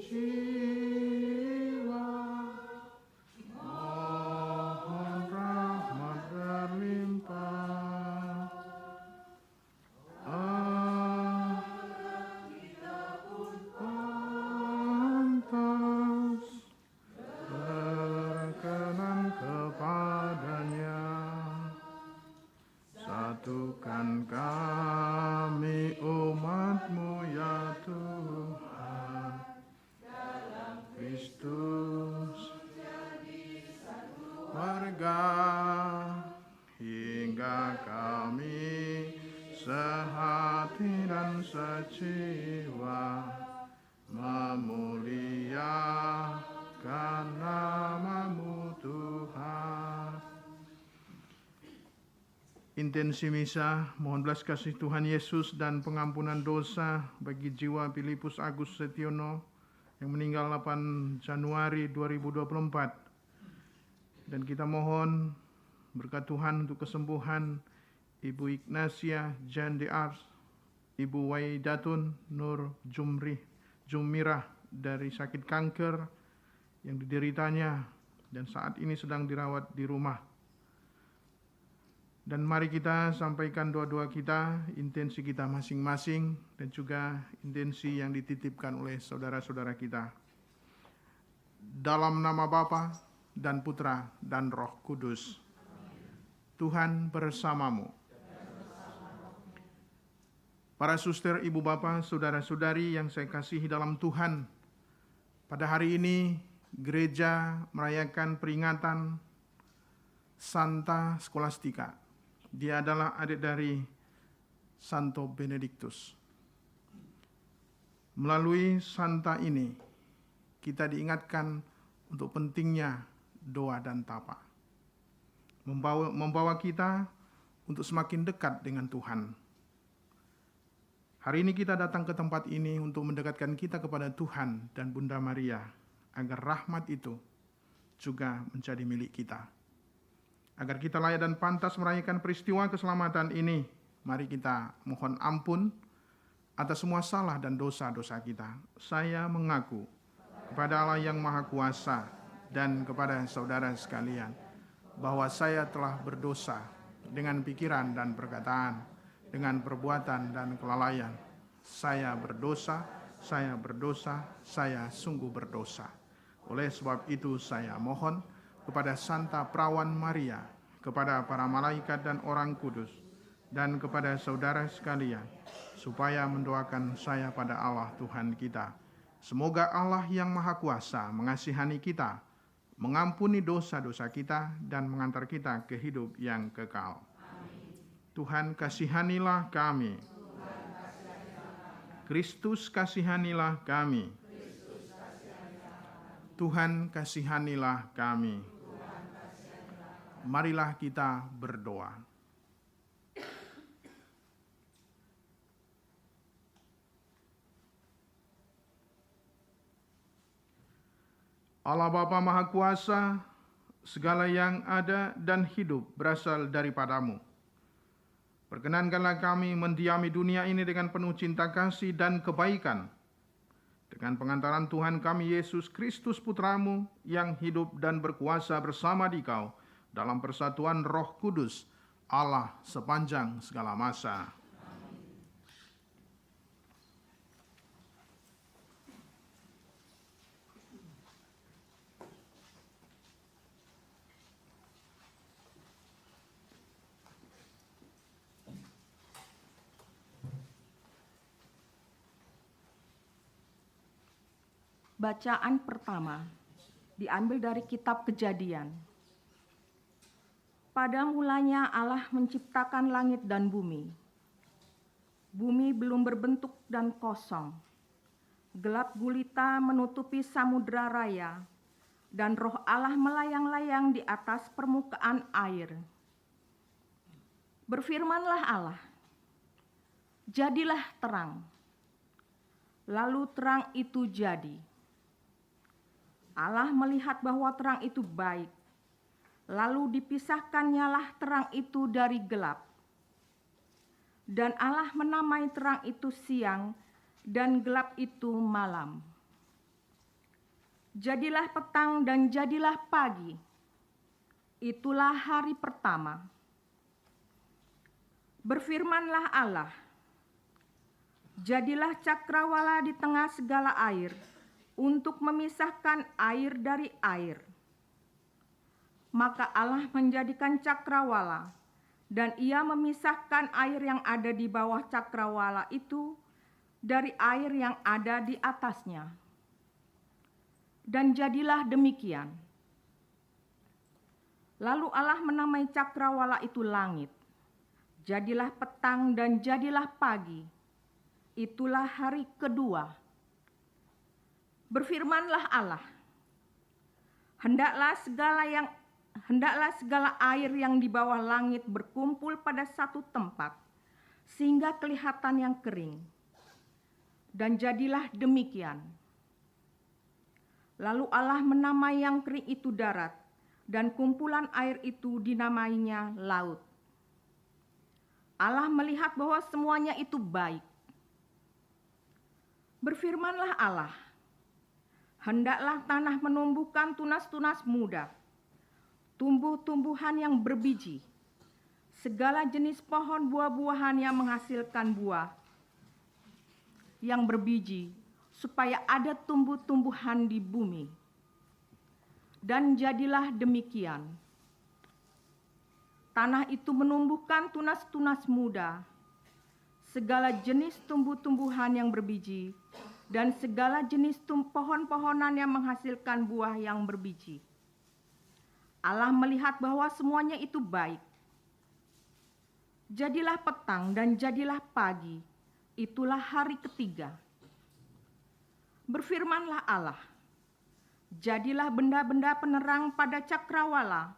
jiwa. Mohon rahmat berlimpah. Pantas berkenan kepadanya. Satukan kami umat-Mu ya Tuhan, Kristus warga, hingga kami sehati dan sejiwa memuliakan nama-Mu Tuhan. Intensi misa, mohon belas kasih Tuhan Yesus dan pengampunan dosa bagi jiwa Filipus Agus Setiono yang meninggal 8 Januari 2024. Dan kita mohon berkat Tuhan untuk kesembuhan Ibu Ignacia Jan de Ars, Ibu Waidatun Nur Jumirah dari sakit kanker yang dideritanya dan saat ini sedang dirawat di rumah. Dan mari kita sampaikan doa-doa kita, intensi kita masing-masing, dan juga intensi yang dititipkan oleh saudara-saudara kita. Dalam nama Bapa dan Putra dan Roh Kudus. Tuhan bersamamu. Para suster, ibu bapa, saudara-saudari yang saya kasihi dalam Tuhan, pada hari ini gereja merayakan peringatan Santa Scholastica. Dia adalah adik dari Santo Benedictus. Melalui Santa ini, kita diingatkan untuk pentingnya doa dan tapa. Membawa kita untuk semakin dekat dengan Tuhan. Hari ini kita datang ke tempat ini untuk mendekatkan kita kepada Tuhan dan Bunda Maria, agar rahmat itu juga menjadi milik kita. Agar kita layak dan pantas merayakan peristiwa keselamatan ini, mari kita mohon ampun atas semua salah dan dosa-dosa kita. Saya mengaku kepada Allah yang Maha Kuasa dan kepada saudara sekalian, bahwa saya telah berdosa dengan pikiran dan perkataan, dengan perbuatan dan kelalaian. Saya berdosa, saya sungguh berdosa. Oleh sebab itu saya mohon kepada Santa Perawan Maria, kepada para malaikat dan orang kudus, dan kepada saudara sekalian, supaya mendoakan saya pada Allah Tuhan kita. Semoga Allah yang Maha Kuasa mengasihani kita, mengampuni dosa-dosa kita, dan mengantar kita ke hidup yang kekal. Amin. Tuhan kasihanilah kami. Kristus kasihanilah kami. Tuhan kasihanilah kami. Marilah kita berdoa. Allah Bapa Maha Kuasa, segala yang ada dan hidup berasal daripadamu. Perkenankanlah kami mendiami dunia ini dengan penuh cinta kasih dan kebaikan, dengan pengantaran Tuhan kami Yesus Kristus Putramu, yang hidup dan berkuasa bersama Dikau dalam persatuan Roh Kudus, Allah sepanjang segala masa. Bacaan pertama diambil dari kitab Kejadian. Pada mulanya Allah menciptakan langit dan bumi. Bumi belum berbentuk dan kosong. Gelap gulita menutupi samudra raya, dan roh Allah melayang-layang di atas permukaan air. Berfirmanlah Allah, jadilah terang. Lalu terang itu jadi. Allah melihat bahwa terang itu baik. Lalu dipisahkannyalah terang itu dari gelap. Dan Allah menamai terang itu siang, dan gelap itu malam. Jadilah petang dan jadilah pagi. Itulah hari pertama. Berfirmanlah Allah, jadilah cakrawala di tengah segala air, untuk memisahkan air dari air. Maka Allah menjadikan cakrawala, dan ia memisahkan air yang ada di bawah cakrawala itu dari air yang ada di atasnya. Dan jadilah demikian. Lalu Allah menamai cakrawala itu langit. Jadilah petang dan jadilah pagi. Itulah hari kedua. Berfirmanlah Allah, hendaklah segala air yang di bawah langit berkumpul pada satu tempat, sehingga kelihatan yang kering. Dan jadilah demikian. Lalu Allah menamai yang kering itu darat, dan kumpulan air itu dinamainya laut. Allah melihat bahwa semuanya itu baik. Berfirmanlah Allah, hendaklah tanah menumbuhkan tunas-tunas muda, tumbuh-tumbuhan yang berbiji, segala jenis pohon buah-buahan yang menghasilkan buah yang berbiji, supaya ada tumbuh-tumbuhan di bumi. Dan jadilah demikian. Tanah itu menumbuhkan tunas-tunas muda, segala jenis tumbuh-tumbuhan yang berbiji, dan segala jenis pohon-pohonan yang menghasilkan buah yang berbiji. Allah melihat bahwa semuanya itu baik. Jadilah petang dan jadilah pagi, itulah hari ketiga. Berfirmanlah Allah, jadilah benda-benda penerang pada cakrawala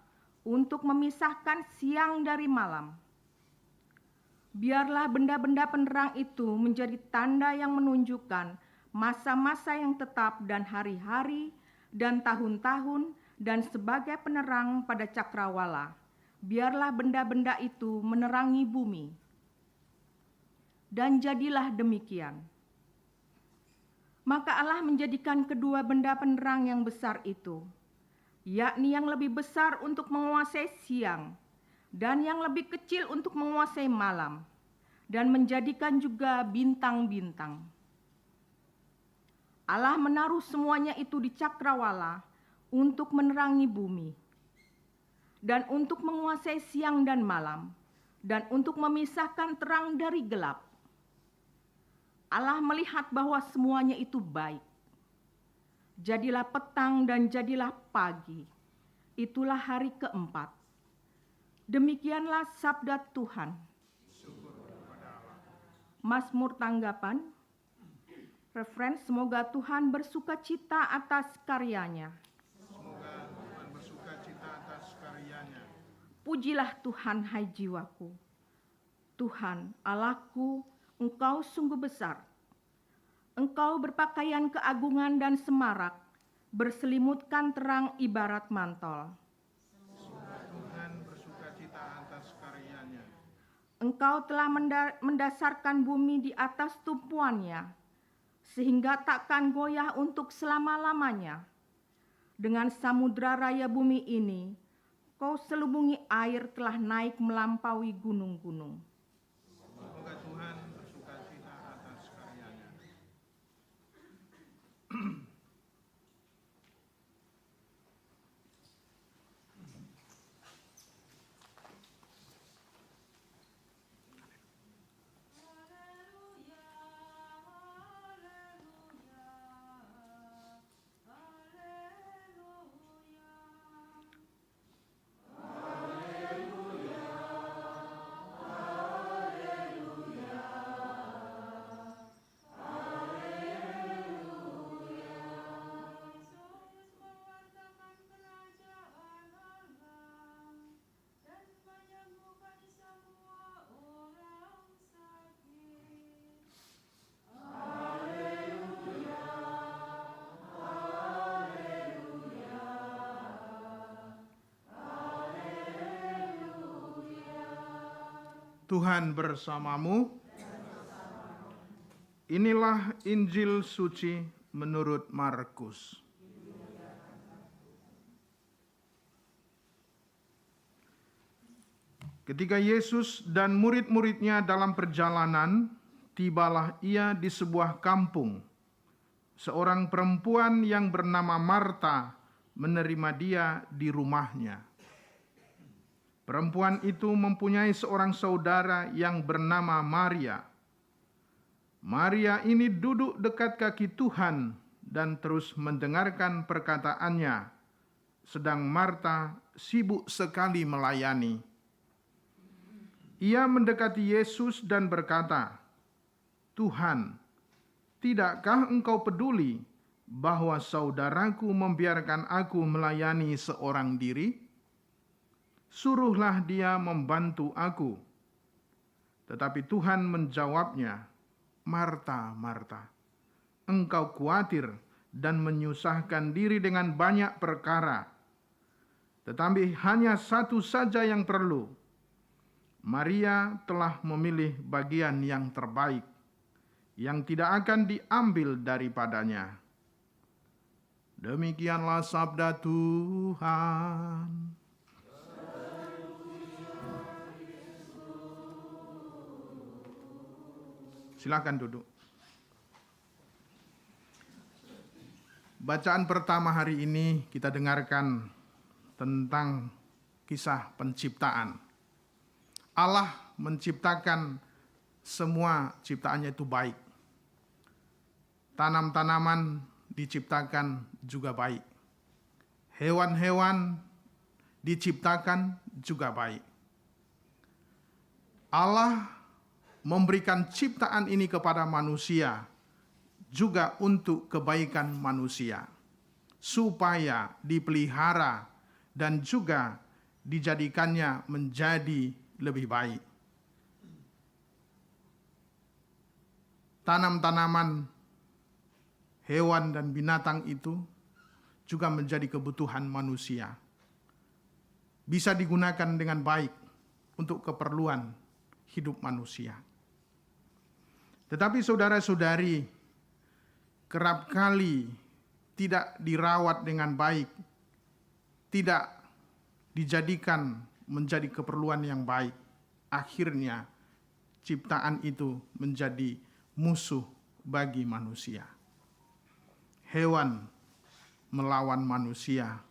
untuk memisahkan siang dari malam. Biarlah benda-benda penerang itu menjadi tanda yang menunjukkan masa-masa yang tetap dan hari-hari dan tahun-tahun, dan sebagai penerang pada cakrawala. Biarlah benda-benda itu menerangi bumi. Dan jadilah demikian. Maka Allah menjadikan kedua benda penerang yang besar itu, yakni yang lebih besar untuk menguasai siang, dan yang lebih kecil untuk menguasai malam, dan menjadikan juga bintang-bintang. Allah menaruh semuanya itu di cakrawala untuk menerangi bumi, dan untuk menguasai siang dan malam, dan untuk memisahkan terang dari gelap. Allah melihat bahwa semuanya itu baik. Jadilah petang dan jadilah pagi. Itulah hari keempat. Demikianlah sabda Tuhan. Mazmur tanggapan. Referen, semoga Tuhan bersukacita atas karyanya. Semoga Tuhan bersukacita atas karyanya. Pujilah Tuhan, hai jiwaku. Tuhan, Allahku, Engkau sungguh besar. Engkau berpakaian keagungan dan semarak, berselimutkan terang ibarat mantol. Semoga Tuhan bersukacita atas karyanya. Engkau telah mendasarkan bumi di atas tumpuannya, sehingga takkan goyah untuk selama-lamanya. Dengan samudra raya bumi ini, Kau selubungi air telah naik melampaui gunung-gunung. Semoga Tuhan bersukacita atas karyanya. Tuhan bersamamu. Inilah Injil suci menurut Markus. Ketika Yesus dan murid-muridnya dalam perjalanan, tibalah ia di sebuah kampung. Seorang perempuan yang bernama Marta menerima dia di rumahnya. Perempuan itu mempunyai seorang saudara yang bernama Maria. Maria ini duduk dekat kaki Tuhan dan terus mendengarkan perkataannya, sedang Marta sibuk sekali melayani. Ia mendekati Yesus dan berkata, "Tuhan, tidakkah engkau peduli bahwa saudaraku membiarkan aku melayani seorang diri? Suruhlah dia membantu aku." Tetapi Tuhan menjawabnya, "Marta, Marta, engkau khawatir dan menyusahkan diri dengan banyak perkara. Tetapi hanya satu saja yang perlu. Maria telah memilih bagian yang terbaik, yang tidak akan diambil daripadanya." Demikianlah sabda Tuhan. Silakan duduk. Bacaan pertama hari ini kita dengarkan tentang kisah penciptaan. Allah menciptakan semua ciptaannya itu baik. Tanam-tanaman diciptakan juga baik. Hewan-hewan diciptakan juga baik. Allah memberikan ciptaan ini kepada manusia juga untuk kebaikan manusia, supaya dipelihara dan juga dijadikannya menjadi lebih baik. Tanam-tanaman, hewan dan binatang itu juga menjadi kebutuhan manusia. Bisa digunakan dengan baik untuk keperluan hidup manusia. Tetapi saudara-saudari, kerap kali tidak dirawat dengan baik, tidak dijadikan menjadi keperluan yang baik. Akhirnya ciptaan itu menjadi musuh bagi manusia. Hewan melawan manusia,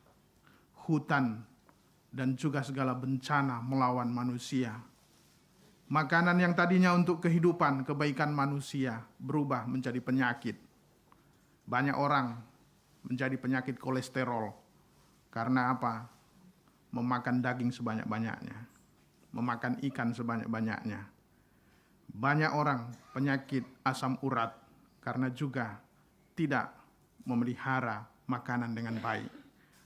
hutan dan juga segala bencana melawan manusia. Makanan yang tadinya untuk kehidupan, kebaikan manusia berubah menjadi penyakit. Banyak orang menjadi penyakit kolesterol. Karena apa? Memakan daging sebanyak-banyaknya, memakan ikan sebanyak-banyaknya. Banyak orang penyakit asam urat karena juga tidak memelihara makanan dengan baik.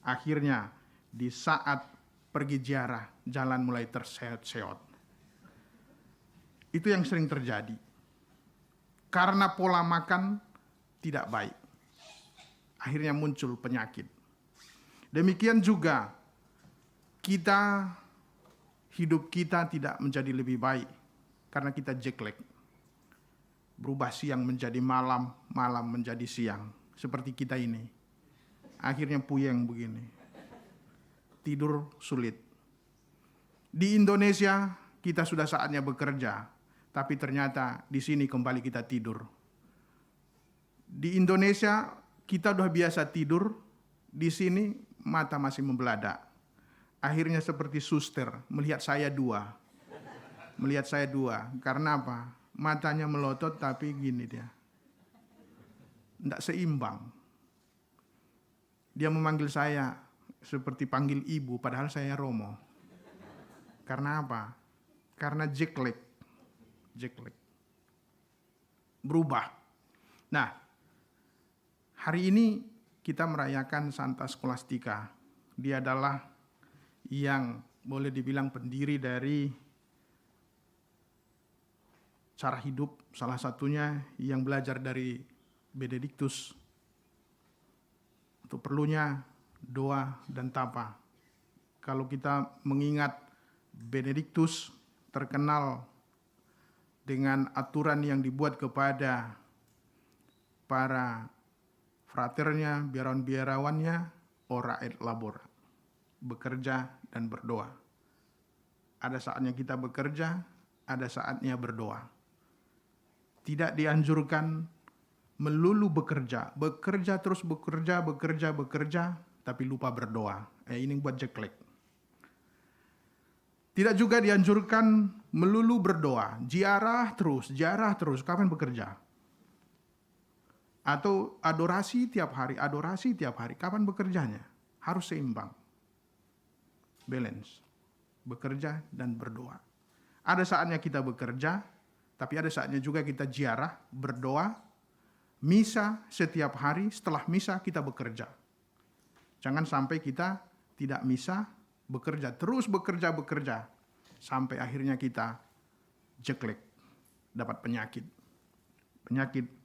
Akhirnya di saat pergi ziarah, jalan mulai terseot-seot. Itu yang sering terjadi. Karena pola makan tidak baik. Akhirnya muncul penyakit. Demikian juga hidup kita tidak menjadi lebih baik karena kita jeklek. Berubah siang menjadi malam, malam menjadi siang. Seperti kita ini. Akhirnya puyeng begini. Tidur sulit. Di Indonesia kita sudah saatnya bekerja, tapi ternyata di sini kembali kita tidur. Di Indonesia kita udah biasa tidur, di sini mata masih membeladak. Akhirnya seperti suster, melihat saya dua. Karena apa? Matanya melotot tapi gini dia. Tidak seimbang. Dia memanggil saya seperti panggil ibu, padahal saya Romo. Karena apa? Karena jeklek. Berubah. Nah, hari ini kita merayakan Santa Scholastica. Dia adalah yang boleh dibilang pendiri dari cara hidup, salah satunya yang belajar dari Benediktus. Untuk perlunya doa dan tapa. Kalau kita mengingat Benediktus terkenal dengan aturan yang dibuat kepada para fraternya, biarawan-biarawannya, ora et labora, bekerja dan berdoa. Ada saatnya kita bekerja, ada saatnya berdoa. Tidak dianjurkan melulu bekerja terus bekerja, tapi lupa berdoa. Ini buat jelek. Tidak juga dianjurkan melulu berdoa, ziarah terus, kapan bekerja? Atau adorasi tiap hari, kapan bekerjanya? Harus seimbang. Balance. Bekerja dan berdoa. Ada saatnya kita bekerja, tapi ada saatnya juga kita ziarah, berdoa, misa setiap hari, setelah misa kita bekerja. Jangan sampai kita tidak misa, bekerja, terus bekerja, sampai akhirnya kita jelek, dapat penyakit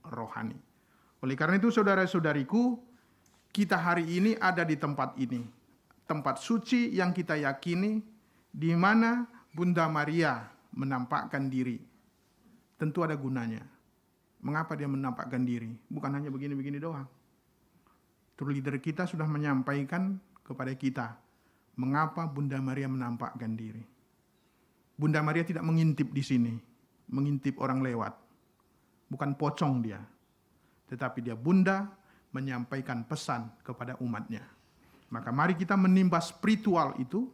rohani. Oleh karena itu saudara-saudariku, kita hari ini ada di tempat ini, tempat suci yang kita yakini, di mana Bunda Maria menampakkan diri. Tentu ada gunanya. Mengapa dia menampakkan diri? Bukan hanya begini-begini doang. Tour leader kita sudah menyampaikan kepada kita, mengapa Bunda Maria menampakkan diri. Bunda Maria tidak mengintip di sini, mengintip orang lewat. Bukan pocong dia. Tetapi dia Bunda menyampaikan pesan kepada umatnya. Maka mari kita menimba spiritual itu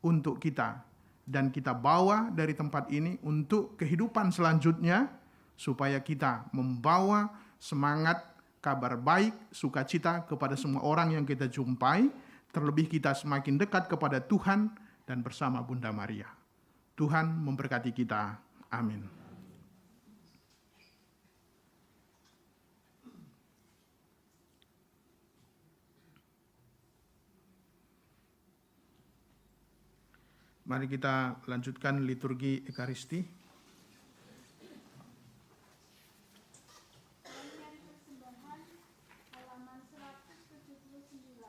untuk kita. Dan kita bawa dari tempat ini untuk kehidupan selanjutnya, supaya kita membawa semangat, kabar baik, sukacita kepada semua orang yang kita jumpai, terlebih kita semakin dekat kepada Tuhan dan bersama Bunda Maria. Tuhan memberkati kita. Amin. Mari kita lanjutkan liturgi Ekaristi. Halaman 179.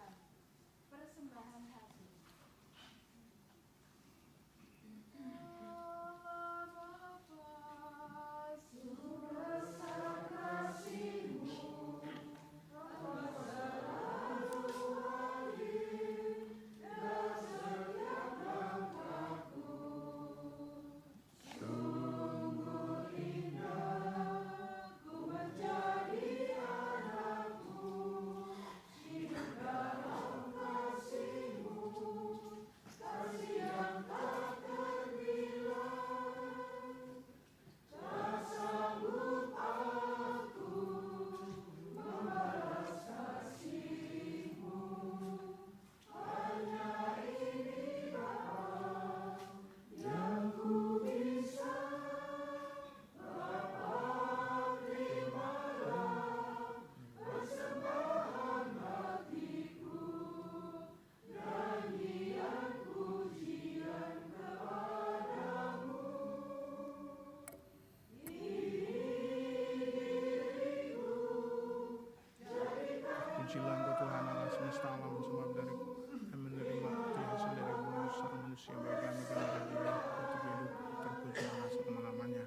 Persembahan hati. Pujilah Engkau Tuhan Allah semesta alam, sebab dari menerima hasil dari bumi sang manusia bagi kami dan dia untuk hidup terpuji Allah selama-lamanya.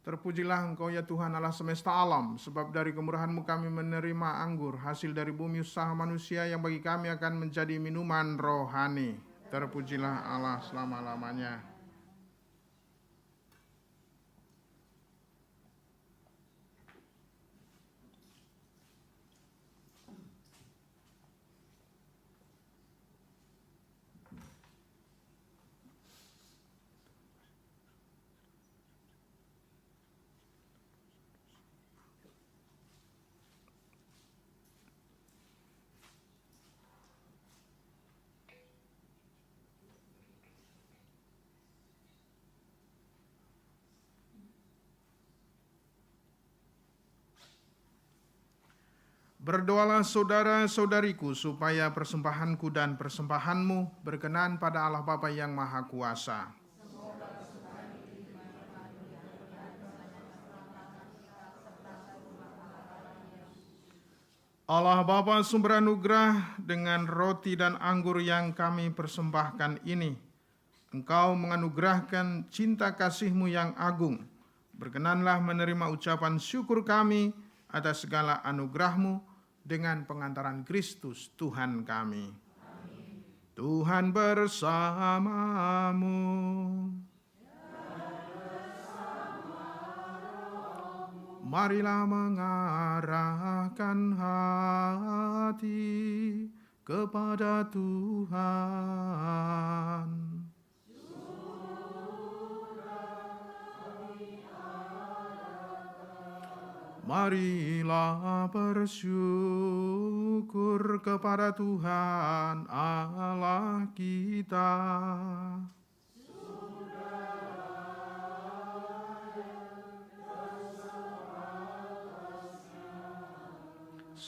Terpujilah Engkau ya Tuhan Allah semesta alam, sebab dari kemurahan-Mu kami menerima anggur, hasil dari bumi usaha manusia yang bagi kami akan menjadi minuman rohani. Terpujilah Allah selama-lamanya. Berdoalah saudara-saudariku, supaya persembahanku dan persembahanmu berkenan pada Allah Bapa yang Maha Kuasa. Allah Bapa sumber anugerah, dengan roti dan anggur yang kami persembahkan ini, Engkau menganugerahkan cinta kasih-Mu yang agung. Berkenanlah menerima ucapan syukur kami atas segala anugerah-Mu dengan pengantaran Kristus Tuhan kami. Amin. Tuhan bersamamu. Marilah mengarahkan hati kepada Tuhan. Marilah bersyukur kepada Tuhan Allah kita.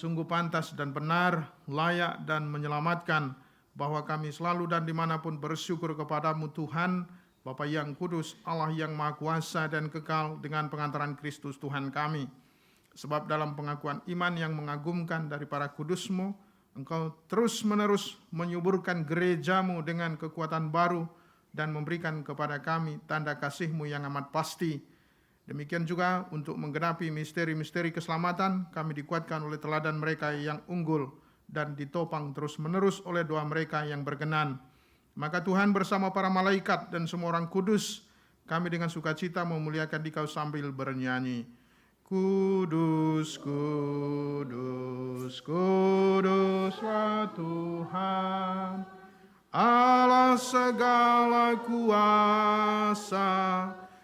Sungguh pantas dan benar, layak dan menyelamatkan, bahwa kami selalu dan dimanapun bersyukur kepadamu Tuhan, Bapa yang kudus, Allah yang maha kuasa dan kekal, dengan pengantaran Kristus Tuhan kami. Sebab dalam pengakuan iman yang mengagumkan dari para kudus-Mu, Engkau terus-menerus menyuburkan gereja-Mu dengan kekuatan baru dan memberikan kepada kami tanda kasih-Mu yang amat pasti. Demikian juga untuk menggenapi misteri-misteri keselamatan, kami dikuatkan oleh teladan mereka yang unggul dan ditopang terus-menerus oleh doa mereka yang berkenan. Maka Tuhan bersama para malaikat dan semua orang kudus, kami dengan sukacita memuliakan Dikau sambil bernyanyi, Kudus, kudus, kuduslah Tuhan, Allah segala kuasa,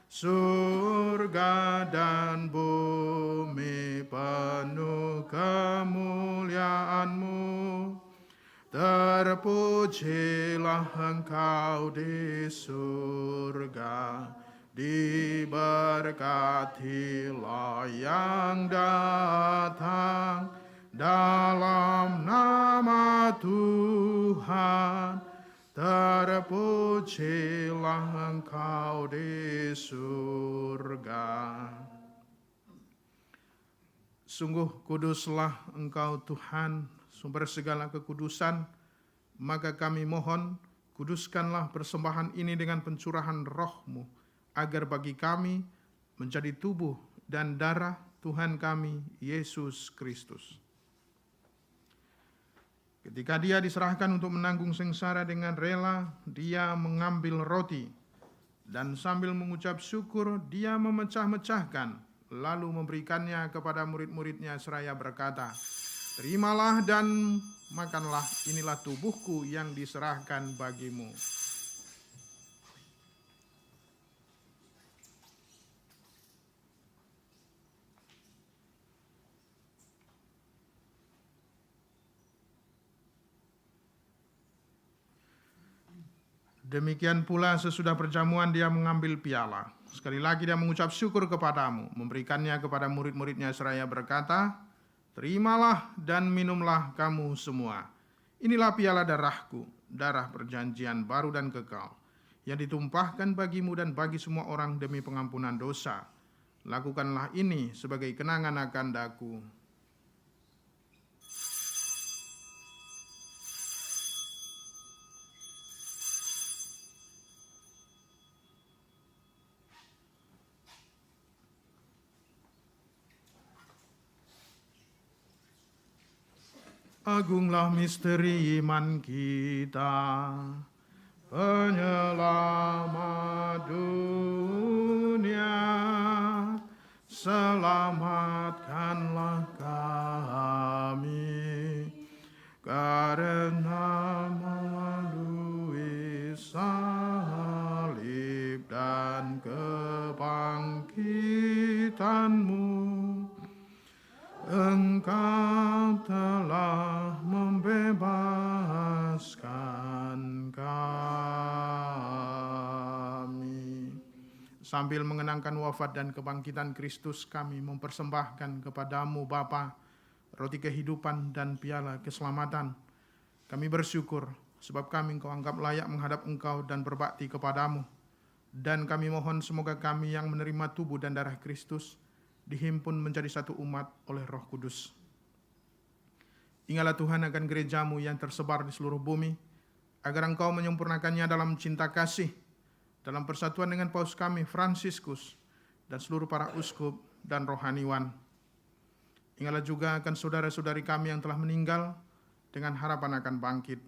surga dan bumi penuh kemuliaan-Mu. Terpujilah Engkau di surga, diberkatilah yang datang dalam nama Tuhan. Terpujilah Engkau di surga. Sungguh kuduslah Engkau Tuhan, sumber segala kekudusan. Maka kami mohon, kuduskanlah persembahan ini dengan pencurahan Roh-Mu, agar bagi kami menjadi tubuh dan darah Tuhan kami, Yesus Kristus. Ketika Dia diserahkan untuk menanggung sengsara dengan rela, Dia mengambil roti, dan sambil mengucap syukur, Dia memecah-mecahkan, lalu memberikannya kepada murid-murid-Nya seraya berkata, Terimalah dan makanlah, inilah tubuhku yang diserahkan bagimu. Demikian pula sesudah perjamuan Dia mengambil piala. Sekali lagi Dia mengucap syukur kepadamu, memberikannya kepada murid-murid-Nya seraya berkata, Terimalah dan minumlah kamu semua. Inilah piala darah-Ku, darah perjanjian baru dan kekal, yang ditumpahkan bagimu dan bagi semua orang demi pengampunan dosa. Lakukanlah ini sebagai kenangan akan Daku. Agunglah misteri iman kita, penyelamat dunia, selamatkanlah kami, karena melalui salib dan kebangkitan-Mu, Engkau telah membebaskan kami. Sambil mengenangkan wafat dan kebangkitan Kristus, kami mempersembahkan kepadamu Bapa, roti kehidupan dan piala keselamatan. Kami bersyukur sebab kami Engkau anggap layak menghadap Engkau dan berbakti kepadamu. Dan kami mohon semoga kami yang menerima tubuh dan darah Kristus dihimpun menjadi satu umat oleh Roh Kudus. Ingatlah Tuhan akan gerejamu yang tersebar di seluruh bumi, agar Engkau menyempurnakannya dalam cinta kasih, dalam persatuan dengan Paus kami, Fransiskus, dan seluruh para uskup dan rohaniwan. Ingatlah juga akan saudara-saudari kami yang telah meninggal, dengan harapan akan bangkit,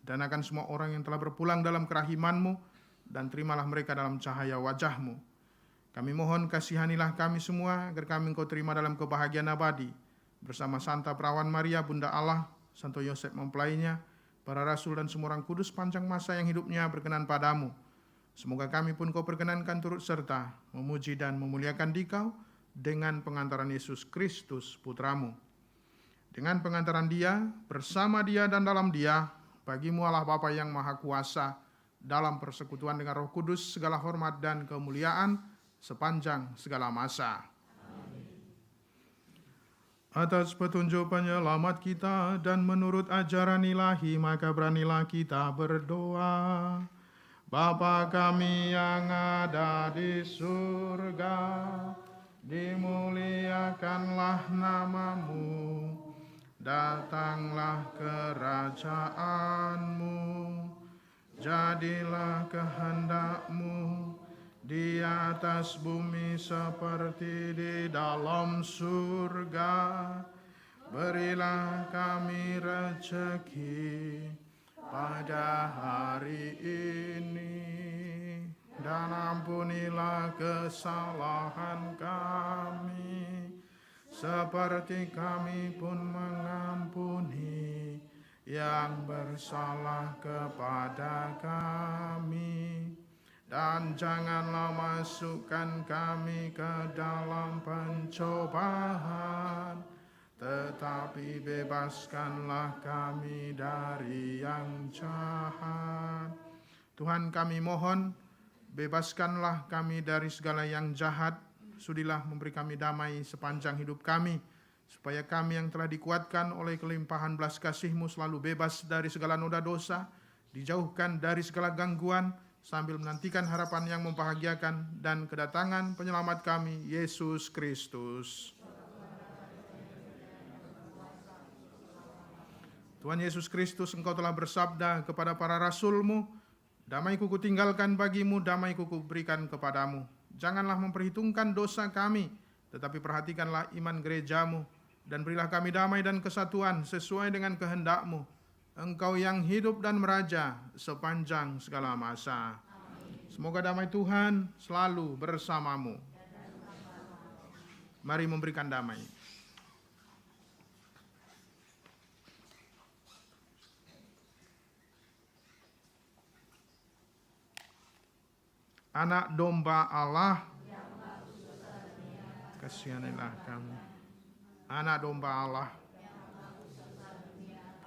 dan akan semua orang yang telah berpulang dalam kerahiman-Mu, dan terimalah mereka dalam cahaya wajah-Mu. Kami mohon kasihanilah kami semua, agar kami Engkau terima dalam kebahagiaan abadi, bersama Santa Perawan Maria, Bunda Allah, Santo Yosef mempelainya, para rasul dan semua orang kudus panjang masa yang hidupnya berkenan padamu. Semoga kami pun Kau perkenankan turut serta memuji dan memuliakan Dikau dengan pengantaran Yesus Kristus Putramu. Dengan pengantaran Dia, bersama Dia dan dalam Dia, bagi-Mu Allah Bapa yang Maha Kuasa, dalam persekutuan dengan Roh Kudus, segala hormat dan kemuliaan sepanjang segala masa. Atas petunjuk penyelamat kita dan menurut ajaran ilahi, maka beranilah kita berdoa. Bapa kami yang ada di surga, dimuliakanlah nama-Mu, datanglah kerajaan-Mu, jadilah kehendak-Mu di atas bumi seperti di dalam surga. Berilah kami rezeki pada hari ini, dan ampunilah kesalahan kami, seperti kami pun mengampuni yang bersalah kepada kami. Dan janganlah masukkan kami ke dalam pencobaan, tetapi bebaskanlah kami dari yang jahat. Tuhan, kami mohon, bebaskanlah kami dari segala yang jahat. Sudilah memberi kami damai sepanjang hidup kami, supaya kami yang telah dikuatkan oleh kelimpahan belas kasih-Mu selalu bebas dari segala noda dosa, dijauhkan dari segala gangguan, sambil menantikan harapan yang membahagiakan dan kedatangan penyelamat kami, Yesus Kristus. Tuhan Yesus Kristus, Engkau telah bersabda kepada para rasul-Mu, damai-Ku kutinggalkan bagimu, damai-Ku kuberikan kepadamu. Janganlah memperhitungkan dosa kami, tetapi perhatikanlah iman gereja-Mu, dan berilah kami damai dan kesatuan sesuai dengan kehendak-Mu. Engkau yang hidup dan meraja sepanjang segala masa. Semoga damai Tuhan selalu bersamamu. Mari memberikan damai. Anak domba Allah, kasihanilah kami. Anak domba Allah,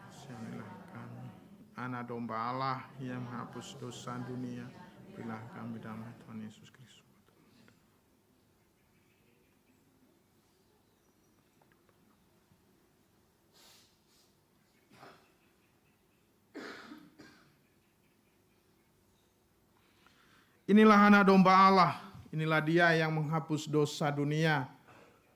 kasihanilah kami. Anak domba Allah yang menghapus dosa dunia, berilah kami damai Tuhan Yesus Kristus. Inilah anak domba Allah, inilah Dia yang menghapus dosa dunia.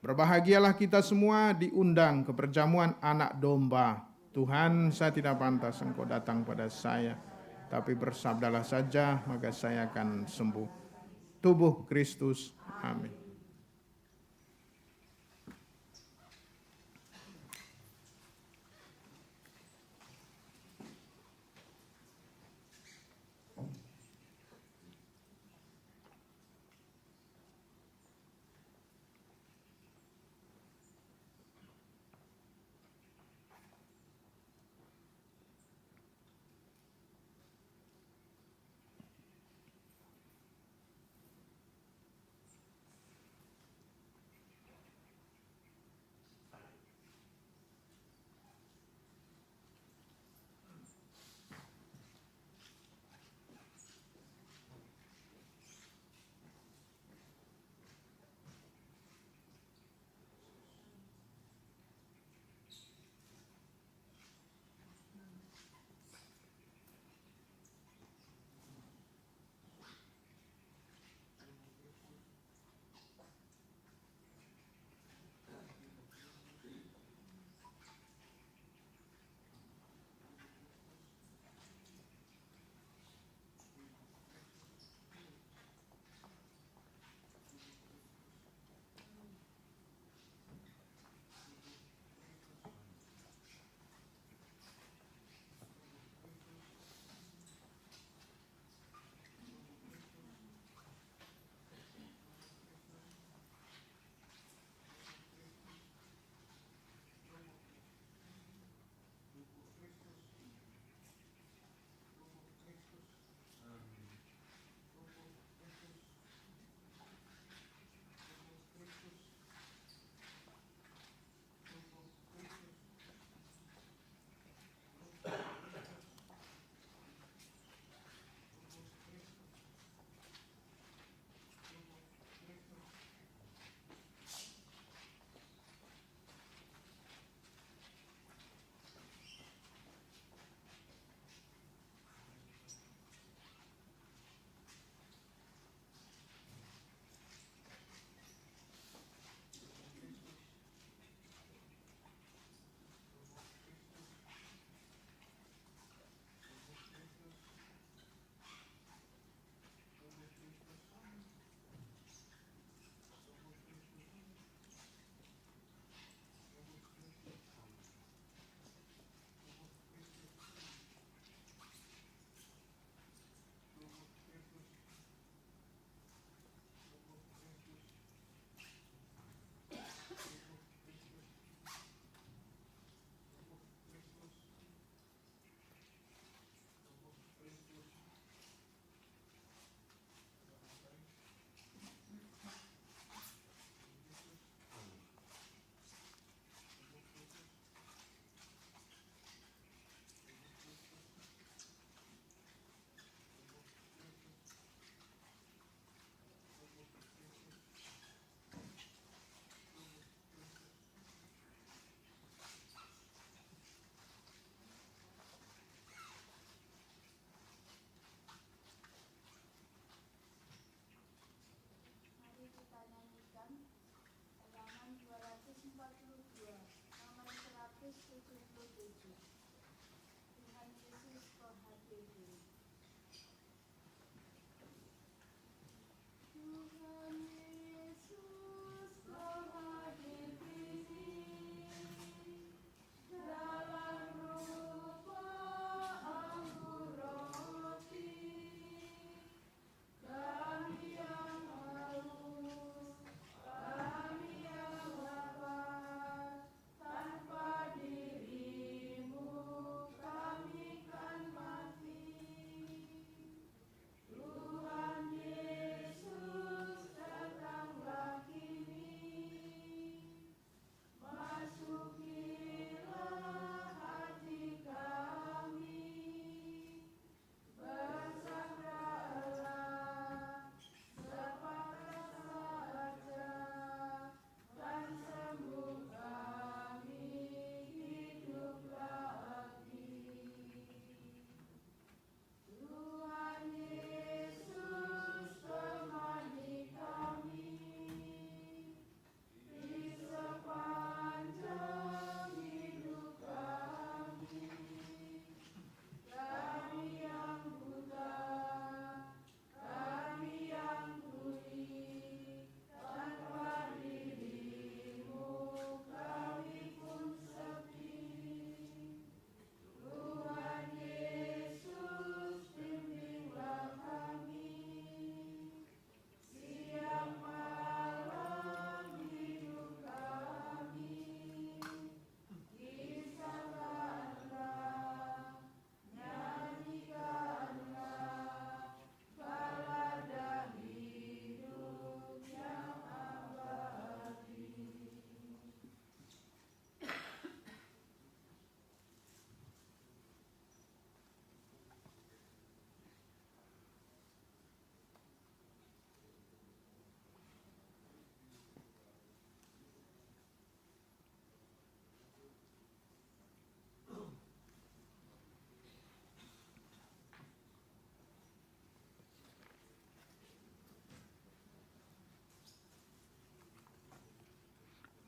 Berbahagialah kita semua diundang ke perjamuan anak domba. Tuhan, saya tidak pantas Engkau datang pada saya, tapi bersabdalah saja, maka saya akan sembuh. Tubuh Kristus. Amin.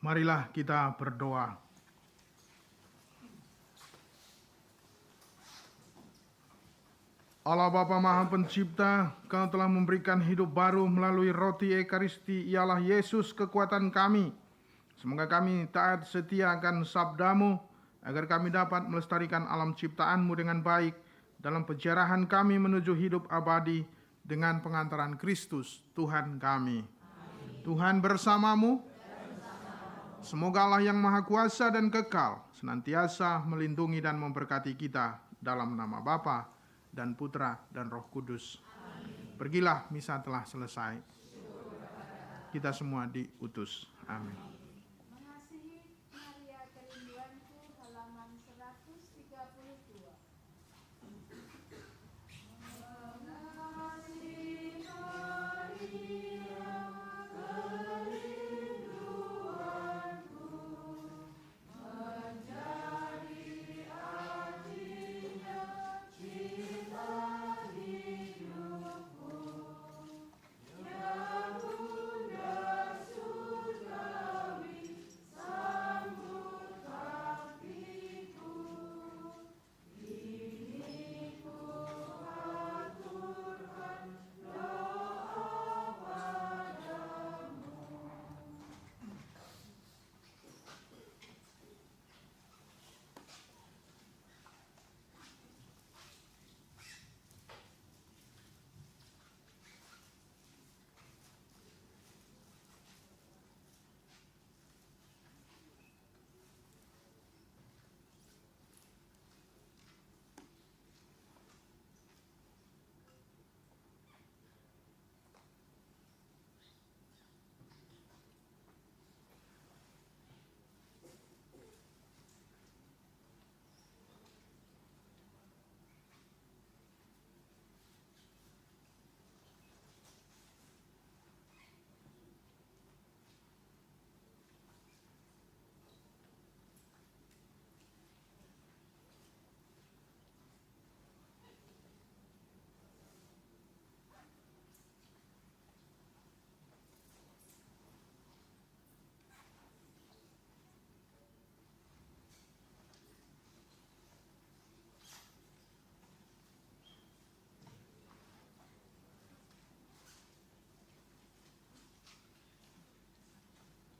Marilah kita berdoa. Allah Bapa Maha Pencipta, Kau telah memberikan hidup baru melalui roti Ekaristi, ialah Yesus kekuatan kami. Semoga kami taat setia akan sabda-Mu, agar kami dapat melestarikan alam ciptaan-Mu dengan baik dalam penjarahan kami menuju hidup abadi dengan pengantaran Kristus, Tuhan kami. Amin. Tuhan bersamamu. Semoga Allah yang Maha Kuasa dan kekal senantiasa melindungi dan memberkati kita dalam nama Bapa dan Putra dan Roh Kudus. Amin. Pergilah, misa telah selesai. Kita semua diutus. Amin. Mengasihi Maria kerinduanku, halaman 132.